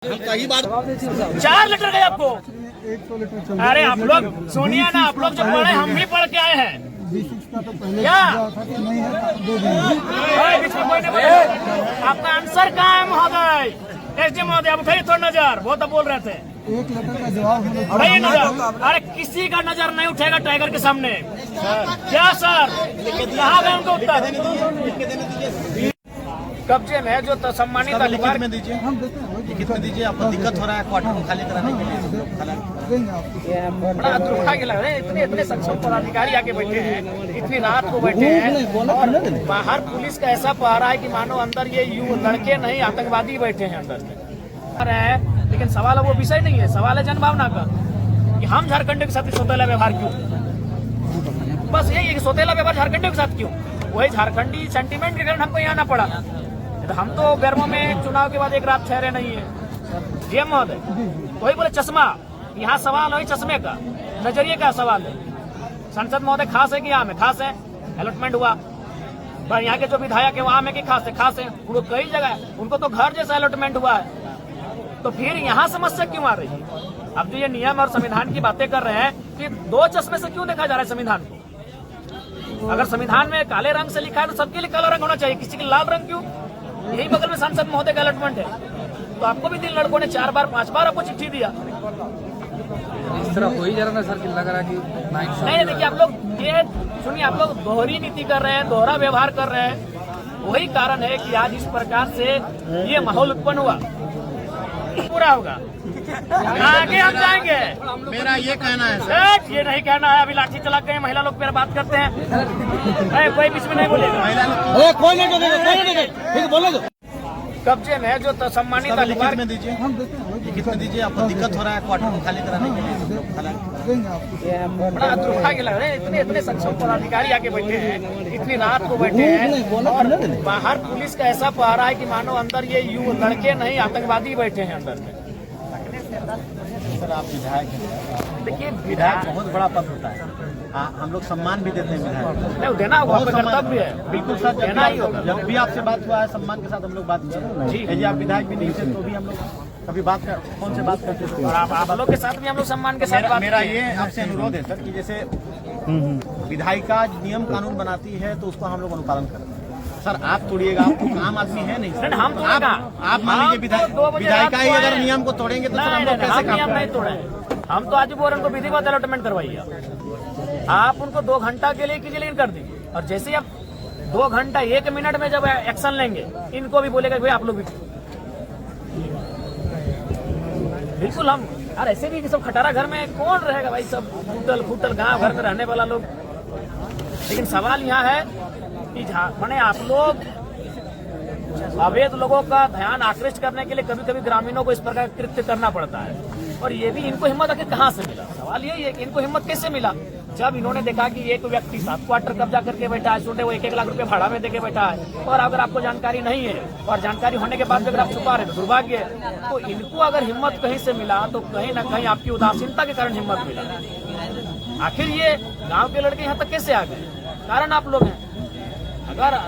सही बात 4 लीटर गए आपको। 100 लीटर चल अरे आप लोग सुनिए ना, आप लोग जो पढ़े हम भी पढ़ के आए हैं। का तो पहले क्या? नहीं है 2 दिन बीच में कोई नहीं बोले। आपका आंसर कहाँ है महोदय? एसडी महोदय आप उठाइए थोड़ा नजर, वो तो बोल रहे थे 1 लीटर का जवाब हम लोग उठाइए नजर। अरे किसी का नजर नहीं उठेगा टाइगर के सामने। क्या सर कहाँ गए उनको उत्तर? कब्जे में जो सम्मानित अधिकार में दीजिए, हम देते हैं लिखित में दीजिए। आपको दिक्कत हो रहा है क्वार्टर को खाली कराने के लिए। देंगे आपको। बड़ा दुर्भाग्य लग रहा है, इतने सक्षम पदाधिकारी आके बैठे हैं, इतनी रात को बैठे हैं और बाहर पुलिस का ऐसा पहरा है कि मानो अंदर ये लड़के नहीं आतंकवादी बैठे हैं अंदर में। लेकिन सवाल वो विषय नहीं है, सवाल है जनभावना का कि हम झारखंड के साथ सौतेला व्यवहार क्यों। बस यही है कि सौतेला व्यवहार झारखंड के साथ क्यों। वही झारखंडी सेंटीमेंट के कारण हमको यहाँ आना पड़ा। तो हम तो बेरमो में चुनाव के बाद एक रात ठहरे नहीं है। डीएम महोदय वही बोले चश्मा, यहाँ सवाल वही चश्मे का, नजरिए का सवाल है। संसद महोदय खास है कि यहाँ में खास है, अलॉटमेंट हुआ पर यहाँ के जो विधायक है वहाँ में कि खास है उनको कई जगह उनको तो घर जैसा अलॉटमेंट हुआ है। तो फिर यहाँ समस्या क्यों आ रही है? अब जो ये नियम और संविधान की बातें कर रहे हैं कि 2 चश्मे से क्यों देखा जा रहा है संविधान को? अगर संविधान में काले रंग से लिखा है तो सबके लिए काला रंग होना चाहिए, किसी के लाल रंग क्यों? यही बगल में सांसद महोदय का अलॉटमेंट है, तो आपको भी 3 लड़कों ने 4 बार 5 बार आपको चिट्ठी दिया। इस तरह हो ही जा रहा था सर कि लग रहा कि नहीं देखिए, आप लोग ये सुनिए, आप लोग दोहरी नीति कर रहे हैं, दोहरा व्यवहार कर रहे हैं। वही कारण है कि आज इस प्रकार से ये माहौल उत्पन्न हुआ। पूरा होगा, आगे हम जाएंगे। मेरा ये कहना है सर, ये नहीं कहना है। अभी लाठी चला के महिला लोग पे बात करते हैं, कोई बीच में नहीं बोलेगा। कोई नहीं बोलो। कब्जे में जो सम्मानित अधिकार में दीजिए, हम देते हैं लिखित में दीजिए। आपको दिक्कत हो रहा है क्वार्टर को खाली कराने के लिए। देंगे आपको। बड़ा दुर्भाग्य लग रहा है, इतने सक्षम पदाधिकारी आके बैठे हैं, इतनी रात को बैठे हैं और बाहर पुलिस का ऐसा पहरा है कि मानो अंदर ये लड़के नहीं आतंकवादी बैठे हैं अंदर में। सर आप विधायक हैं, देखिए विधायक बहुत बड़ा पद होता है। हम लोग सम्मान भी देते हैं विधायक। नहीं देना होगा, आपका कर्तव्य है। बिल्कुल सर, देना ही होगा। जब भी आपसे बात हुआ है सम्मान के साथ हम लोग बात किए। जी। यदि आप विधायक भी नहीं थे तो भी हम लोग कभी फोन से बात करते थे। और आप लोग के साथ भी हम लोग सम्मान के साथ बात मेरा किए। ये आपसे अनुरोध है सर कि जैसे विधायिका नियम कानून बनाती है तो उसको हम लोग अनुपालन करते हैं। सर आप तोड़िएगा, आप आम आदमी है नहीं सर। हम आप मान लीजिए विधायिका ही अगर नियम को तोड़ेंगे तो सर हम लोग कैसे काम नियम नहीं तोड़े। हम तो आज बोल रहे उनको विधिवत अलॉटमेंट करवाइए। आप उनको 2 घंटा के लिए कीजिए, लेकिन कर दीजिए। और जैसे ही आप 2 घंटा 1 मिनट में जब एक्शन लेंगे, इनको भी बोलेगा भाई आप लोग भी बिल्कुल। हम और ऐसे भी सब खटारा घर में कौन रहेगा भाई, सब फूटल फूटल गाँव घर में रहने वाला लोग। लेकिन सवाल यहाँ है कि मैंने आप लोग अवैध लोगों का ध्यान आकृष्ट करने के लिए कभी कभी ग्रामीणों को इस प्रकार कृत्य करना पड़ता है। और ये भी इनको हिम्मत आखिर कहाँ से मिला? सवाल यही है कि इनको हिम्मत कैसे मिला? जब इन्होंने देखा कि एक व्यक्ति 7 क्वार्टर कब्जा करके बैठा है, छोटे वो 1-1 लाख रुपए भाड़ा में देके बैठा है, और अगर आपको जानकारी नहीं है और जानकारी होने के बाद अगर आप छुपा रहे तो दुर्भाग्य है। तो इनको अगर हिम्मत कहीं से मिला तो कहीं ना कहीं आपकी उदासीनता के कारण हिम्मत मिला। आखिर ये गाँव के लड़के यहाँ तक कैसे आ गए? कारण आप लोग हैं। अगर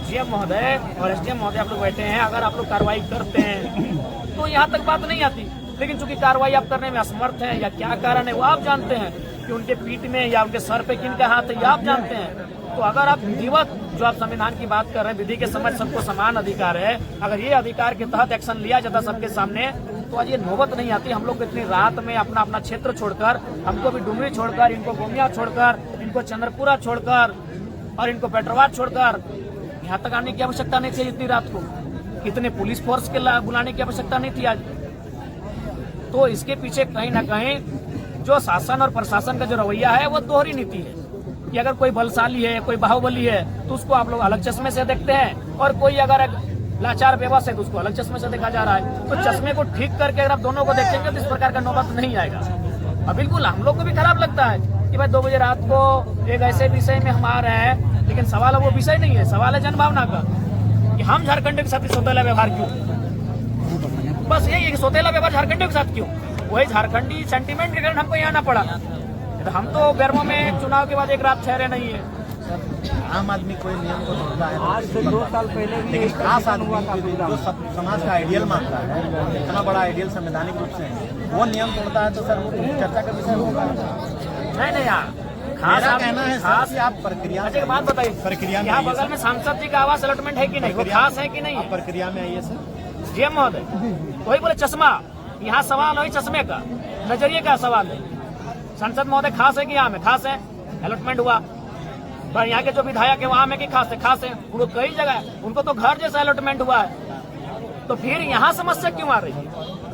डीएम महोदय और एसडीएम महोदय आप लोग बैठे हैं, अगर आप लोग कार्रवाई करते हैं तो यहाँ तक बात नहीं आती। लेकिन चूंकि कार्रवाई आप करने में असमर्थ हैं या क्या कारण है वो आप जानते हैं, कि उनके पीठ में या उनके सर पे किनका हाथ है ये आप जानते हैं। तो अगर आप विधिवत जो आप संविधान की बात कर रहे हैं, विधि के समझ सबको समान अधिकार है, अगर ये अधिकार के तहत एक्शन लिया जाता सबके सामने तो आज ये नौबत नहीं आती। हम लोग इतनी रात में अपना अपना क्षेत्र छोड़कर, हमको भी डुमरी छोड़कर, इनको गोमिया छोड़कर, इनको चंद्रपुरा छोड़कर और इनको पेट्रोवाट छोड़कर यहाँ तक आने की आवश्यकता नहीं थी। इतनी रात को इतने पुलिस फोर्स के बुलाने की आवश्यकता नहीं थी आज। तो इसके पीछे कहीं ना कहीं जो शासन और प्रशासन का जो रवैया है वो दोहरी नीति है कि अगर कोई बलशाली है, कोई बाहुबली है तो उसको आप लोग अलग चश्मे से देखते हैं, और कोई अगर लाचार बेबस है तो उसको अलग चश्मे से देखा जा रहा है। तो चश्मे को ठीक करके अगर आप दोनों को देखेंगे तो इस प्रकार का नौबत नहीं आएगा। और बिल्कुल हम लोग को भी खराब लगता है कि भाई 2 बजे रात को एक ऐसे विषय में हम आ रहे हैं, लेकिन सवाल वो विषय नहीं है, सवाल है जनभावना का कि हम झारखंड के साथ सौतेला व्यवहार क्यों। बस यही है कि सौतेला व्यवहार झारखंड के साथ क्यों। वही झारखंडी सेंटीमेंट के कारण हमको यहाँ आना पड़ा। हम तो बेरमो में चुनाव के बाद एक रात ठहरे नहीं है। आम आदमी कोई नियम को तोड़ता है आज से 2 साल पहले, लेकिन खास आदमी जो समाज का आइडियल मानता है, इतना बड़ा आइडियल संवैधानिक रूप से वो नियम तोड़ता है, तो सर वो चर्चा का विषय होगा। नहीं यार, मेरा कहना है सर कि आप प्रक्रिया अच्छा, एक बात बताइए, प्रक्रिया में यहाँ बगल में सांसद जी का आवास अलॉटमेंट है कि नहीं, वो खास है कि नहीं है? प्रक्रिया में आइए सर। जीएम महोदय, वही बोले चश्मा, यहाँ सवाल वही चश्मे का, नजरिए का सवाल है। सांसद महोदय खास है कि यहाँ में खास है, अलॉटमेंट हुआ, पर यहाँ के जो विधायक है वहाँ में कि खास है, उनको कई जगह उनको तो घर जैसा अलॉटमेंट हुआ है, तो फिर यहाँ समस्या क्यों आ रही है?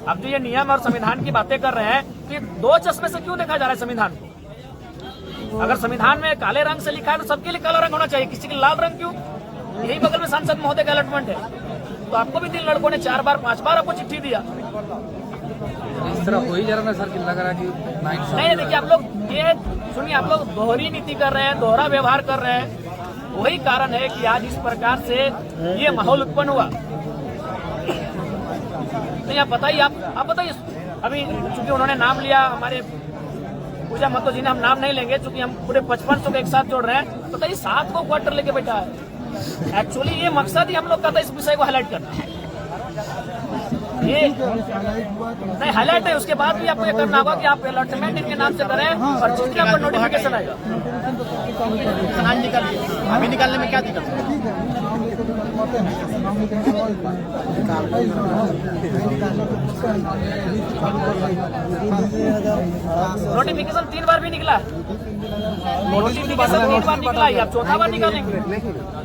अब जो ये नियम और संविधान की बातें कर रहे हैं, तो ये 2 चश्मे से क्यों देखा जा रहा है संविधान को? अगर संविधान में काले रंग से लिखा है तो सबके लिए काला रंग होना चाहिए, किसी के लाल रंग क्यों? यही बगल में सांसद महोदय का अलॉटमेंट है, तो आपको भी 3 लड़कों ने 4 बार 5 बार आपको चिट्ठी दिया। इस तरह हो ही जा रहा है सर कि लग रहा है कि नहीं, देखिए आप लोग ये सुनिए, आप लोग दोहरी नीति कर रहे हैं, दोहरा व्यवहार कर रहे हैं, वही कारण है कि आज इस प्रकार से ये माहौल उत्पन्न हुआ। नहीं, आप बताइए, आप बताइए, अभी चूंकि उन्होंने नाम लिया हमारे पूजा महतो जी ने, हम नाम नहीं लेंगे चूंकि हम पूरे 5500 को एक साथ जोड़ रहे हैं, तो बताइए 7 को क्वार्टर लेके बैठा है। एक्चुअली ये मकसद ही हम लोग का था इस विषय को हाईलाइट करना, ये नहीं हाईलाइट है, उसके बाद भी आपको ये करना होगा कि आप अलॉटमेंट इनके नाम से करें और जितने आपको नोटिफिकेशन आएगा अभी निकालने में क्या दिक्कत है? नोटिफिकेशन 3 बार भी निकला, नोटिफिकेशन 3 बार निकला, अब 4था बार निकालेंगे।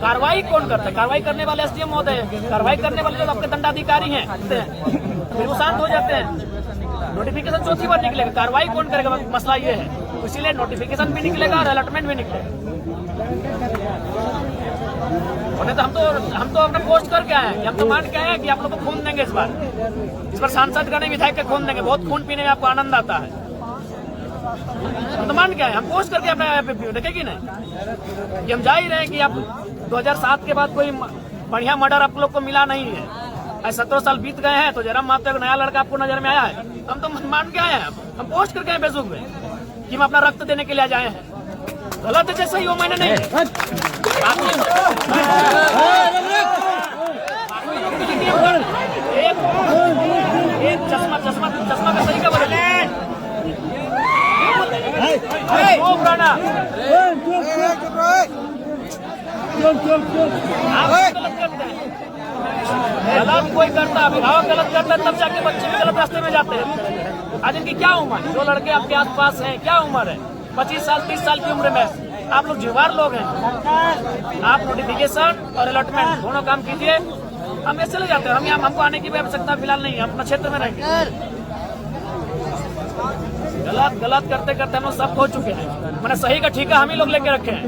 कार्रवाई कौन करता है? कार्रवाई करने वाले एसडीएम महोदय, कार्रवाई करने वाले जो आपके दंडाधिकारी हैं फिर वो शांत हो जाते हैं। नोटिफिकेशन 4थी बार निकलेगा, कार्रवाई कौन करेगा? मसला ये है, इसीलिए नोटिफिकेशन भी निकलेगा और अलॉटमेंट भी निकलेगा। तो हम तो अपना पोस्ट करके आए हैं, हम तो मान के आए हैं कि आप लोग को खून देंगे इस बार सांसद का नहीं विधायक का खून देंगे, बहुत खून पीने में आपको आनंद आता है, हम तो मान के आए, हम पोस्ट करके अपना देखे कि नहीं कि हम जा ही रहे हैं कि आप 2007 के बाद कोई बढ़िया मर्डर आप लोग को मिला नहीं है, 17 साल बीत गए हैं, तो जयराम माता का नया लड़का आपको नजर में आया है, हम तो मान के आए हैं, हम पोस्ट करके आए फेसबुक में कि हम अपना रक्त देने के लिए जाए हैं। गलत है जैसे ही वो मैंने नहीं एक चश्मा का सही का बोले गलत कोई करता, अभिभावक गलत करता है तब जाके बच्चे भी गलत रास्ते में जाते हैं। आज इनकी क्या उम्र है? जो लड़के आपके आसपास हैं क्या उम्र है? 25 साल 30 साल की उम्र में आप लोग जुवार लोग हैं। आप नोटिफिकेशन और अलॉटमेंट दोनों काम कीजिए, हम ऐसे चले जाते हैं, हम यहाँ हमको आने की भी आवश्यकता फिलहाल नहीं है, हम अपना क्षेत्र में रहेंगे। गलत करते करते हम लोग सब खो चुके हैं, मैंने सही का ठीका हम ही लोग लेके रखे हैं।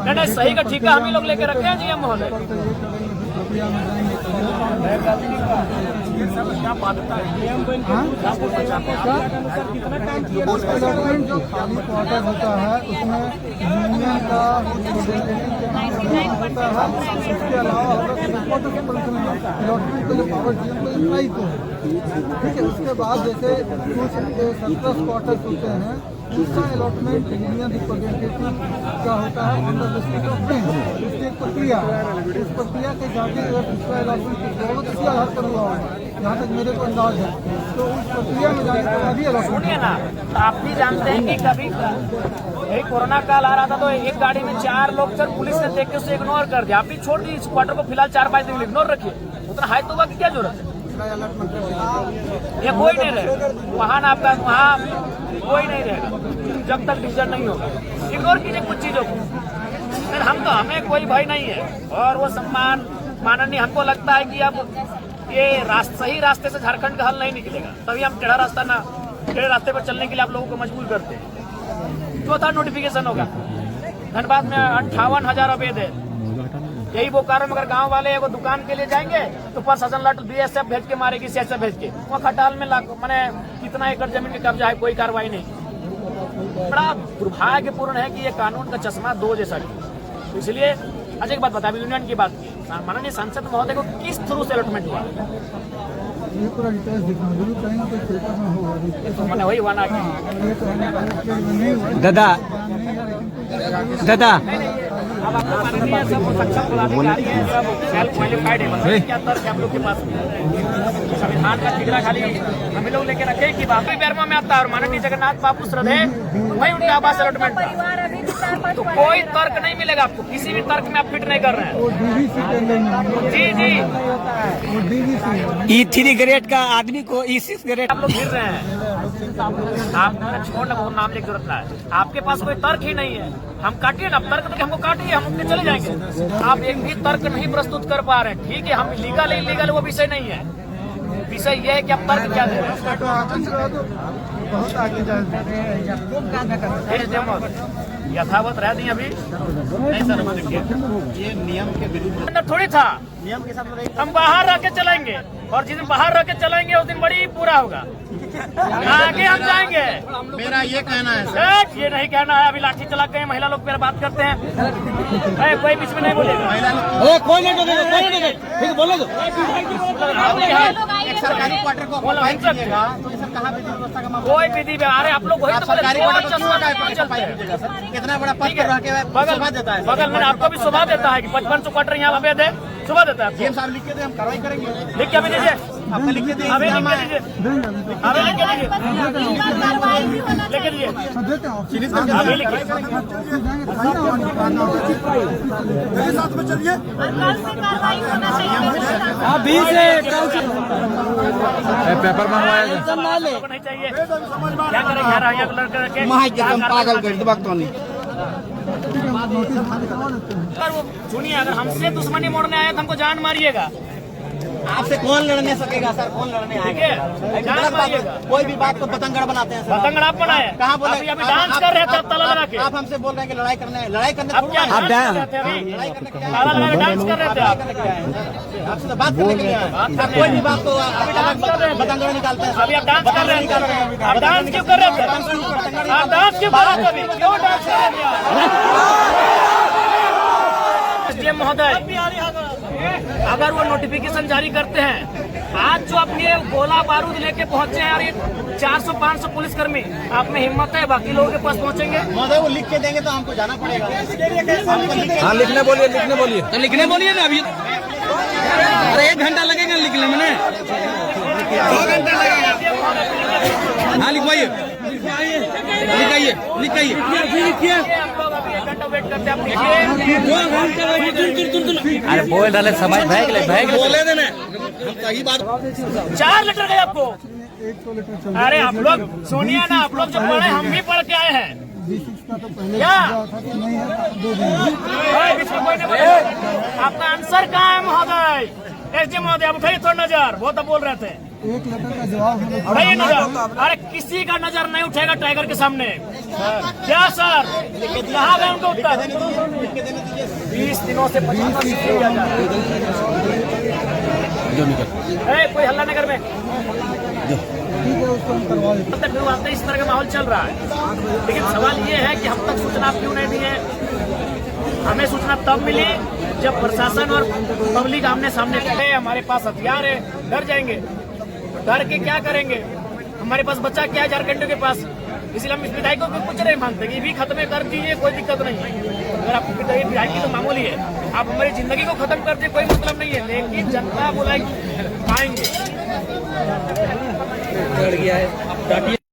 नहीं, सही का ठीका हम ही लोग लेके रखे हैं जीएम महोदय। क्या बाध्यता है? जो खाली क्वार्टर होता है उसमें यूनियन का होता है, इसके अलावा अलॉटमेंट का जो पावर डीएम को अप्लाई को है, ठीक है। उसके बाद जैसे कुछ 17 क्वार्टर होते हैं, उसका अलॉटमेंट यूनियन रिप्रेजेंटेटिव का होता है अंडर डिस्ट्रिक्ट ऑफ प्रिंस, एक प्रक्रिया, इस प्रक्रिया के जाके उसका अलॉटमेंट बहुत अच्छी आधार पर हुआ है, यहाँ तक मेरे को अंदाज है, तो उस प्रक्रिया में जाने के बाद ही अलॉटमेंट सुनिए ना, तो आप भी जानते हैं कि कभी यही कोरोना काल आ रहा था तो एक गाड़ी में 4 लोग सर पुलिस ने देख के उसे इग्नोर कर दिया, आप भी छोड़ दी इस क्वार्टर को फिलहाल 4-5 दिन इग्नोर रखिए, उतना हाई तोबा की क्या जरूरत है? ये कोई नहीं रहेगा वहाँ ना, आपका वहाँ कोई नहीं रहेगा जब तक डिसीजन नहीं होगा। इग्नोर कीजिए कुछ चीजों को, फिर हमें कोई भय नहीं है और वो सम्मान माननीय, हमको लगता है कि अब ये सही रास्ते से झारखंड का हल नहीं निकलेगा, तभी हम टेढ़ा रास्ते पर चलने के लिए आप लोगों को मजबूर करते हैं। 4था नोटिफिकेशन होगा, धनबाद में 58,000 अवैध है, यही बोकारो में अगर गांव वाले वो दुकान के लिए जाएंगे तो प्रशासन लट बीएसएफ भेज के मारेगी, सीएसएफ भेज के, वो खटाल में मैंने कितना एकड़ जमीन का कब्जा है, कोई कार्रवाई नहीं। बड़ा दुर्भाग्यपूर्ण है कि ये कानून का चश्मा 2 जैसा की। इसलिए अच्छा एक बात बता, यूनियन की बात की, माननीय सांसद महोदय को किस थ्रू से अलॉटमेंट हुआ? ये पूरा डिटेल्स दिखाऊं, जरूर कहीं ना कोई पेपर में होगा, तो मैंने वही वाना दादा अब आप लोग माननीय सब सक्षम पदाधिकारी हैं, सब सेल्फ क्वालिफाइड है, बताइए क्या तर्क है आप लोग के पास? संविधान का ठिकरा खाली हम लोग लेके रखे कि बाकी बैरमा में आता है और माननीय जगन्नाथ बापू श्रद्धे वही उनका आवास अलॉटमेंट था। तो कोई तर्क नहीं मिलेगा आपको, किसी भी तर्क में आप फिट नहीं कर रहे हैं। वो डीवीसी टेंडर में जी जी, वो डीवीसी E3 ग्रेड का आदमी को E6 ग्रेड आप लोग गिर रहे हैं। आप छोड़ ना, वो नाम लेके जरूरत ना है। आपके पास कोई तर्क ही नहीं है। हम काटिए ना, तर्क तो हमको काटिए, हम अपने चले जाएंगे। आप एक भी तर्क नहीं प्रस्तुत कर पा रहे हैं। ठीक है, हम लीगल इलीगल वो विषय नहीं है, विषय ये है कि आप तर्क क्या दे रहे हैं। बहुत आगे जाए। यथावत रह दी अभी नहीं सर, ये नियम के विरुद्ध अंदर थोड़ी था। नियम के साथ हम बाहर रह के चलेंगे और जिस दिन बाहर रह के चलेंगे उस दिन बड़ी बुरा होगा। आगे हम जाएंगे। मेरा ये कहना है सर, ये नहीं कहना है, अभी लाठी चला गए महिला लोग पे बात करते हैं। कोई बीच में नहीं बोलेगा। महिला लोग कोई नहीं ठीक बोलो तो। एक सरकारी क्वार्टर को ऑक्युपाई कीजिएगा तो ये सर कहाँ विधि व्यवस्था का मामला? कोई विधि व्यवहार है, आप लोग वही आप तो बोले, सरकारी कोई क्वार्टर को चश्मा क्यों नहीं चलते हैं। कीजिएगा सर? इतना बड़ा पद पर रह के शोभा देता है। बगल में आपको भी शोभा देता है कि 5500 क्वार्टर यहाँ अवैध है, शोभा देता है आपको। सीएम साहब लिख के दे, हम कार्रवाई करेंगे। लिख के अभी दीजिए, आपका लिख के दे, अभी लिख के दीजिए, अभी लिख के दीजिए, लिख के दीजिए, देते हैं अभी लिखिए। मेरे साथ में चलिए। अभी से पेपर मंगवाया नहीं चाहिए, क्या करेंगे यार, यहाँ को लड़के रखे पागल कर दो वक्त नहीं। अगर वो सुनिए, अगर हमसे दुश्मनी मोड़ने आए तो हमको जान मारिएगा। आपसे कौन लड़ने सकेगा सर? कौन लड़ने आएगा? गलत बात है। कोई भी बात को पतंगड़ बनाते हैं सर। पतंगड़ आप बनाए, कहाँ बोले? अभी डांस कर रहे थे ताला लगा के। आप हमसे बोल रहे हैं कि लड़ाई करने अब क्या डांस कर रहे थे? अभी ताला लगा के डांस कर रहे थे आप। आपसे तो बात करने के लिए आए। आप कोई भी बात को पतंगड़ निकालते हैं। अभी आप डांस कर रहे थे, आप डांस क्यों कर रहे थे? आप डांस क्यों कर रहे थे? अभी क्यों डांस कर रहे थे? एसडीएम महोदय, अगर वो नोटिफिकेशन जारी करते हैं, आज जो अपने गोला बारूद लेके पहुंचे हैं और ये 400-500 पुलिसकर्मी, आप में हिम्मत है बाकी लोगों के पास पहुंचेंगे? महोदय वो लिख के देंगे तो हमको जाना पड़ेगा। हाँ लिखने बोलिए तो लिखने बोलिए ना अभी। अरे 1 घंटा लगेगा लिखने में ना। 2 घंटा लगेगा। हाँ लिखवाइए, लिखाइए लिखाइए। हम लोग अभी 1 घंटा वेट करते हैं, आप लिखिए। अरे बोल रहे समझ भाई बोले देना। 4 लेटर गए आपको। 100 लीटर चल अरे आप लोग सुनिए ना, आप लोग जो पढ़े हम भी पढ़ के आए हैं। D6 का तो पहले क्या? था कि नहीं है, दे देंगे। बीच में कोई नहीं बोले। आपका आंसर कहाँ है महोदय? एसडीएम महोदय, आप उठाइए थोड़ा नजर, वो तो बोल रहे थे। 1 लेटर का जवाब हमें उठाइए नजर। अरे किसी का नजर नहीं उठेगा टाइगर के सामने। क्या सर, कहाँ गए उनका उत्तर? 20 दिनों से 50 किया जा रहा है। कोई हल्ला नगर में ठीक है, उसको हम करवा देते हैं। अब तक वाकई इस तरह का माहौल चल रहा है, लेकिन सवाल ये है कि हम तक सूचना क्यों नहीं दी है? हमें सूचना तब मिली जब प्रशासन और पब्लिक आमने सामने खड़े। हमारे पास हथियार है, डर जाएंगे? डर के क्या करेंगे? हमारे पास बच्चा क्या है झारखंड के पास, इसलिए हम इस विधायकों को कुछ नहीं मांगते कि भी खत्म कर दीजिए, कोई दिक्कत नहीं है। अगर आपको विधायकी तो मामूली है, आप हमारी जिंदगी को खत्म कर दीजिए, कोई मतलब नहीं है, लेकिन जनता बुलाएगी, आएंगे।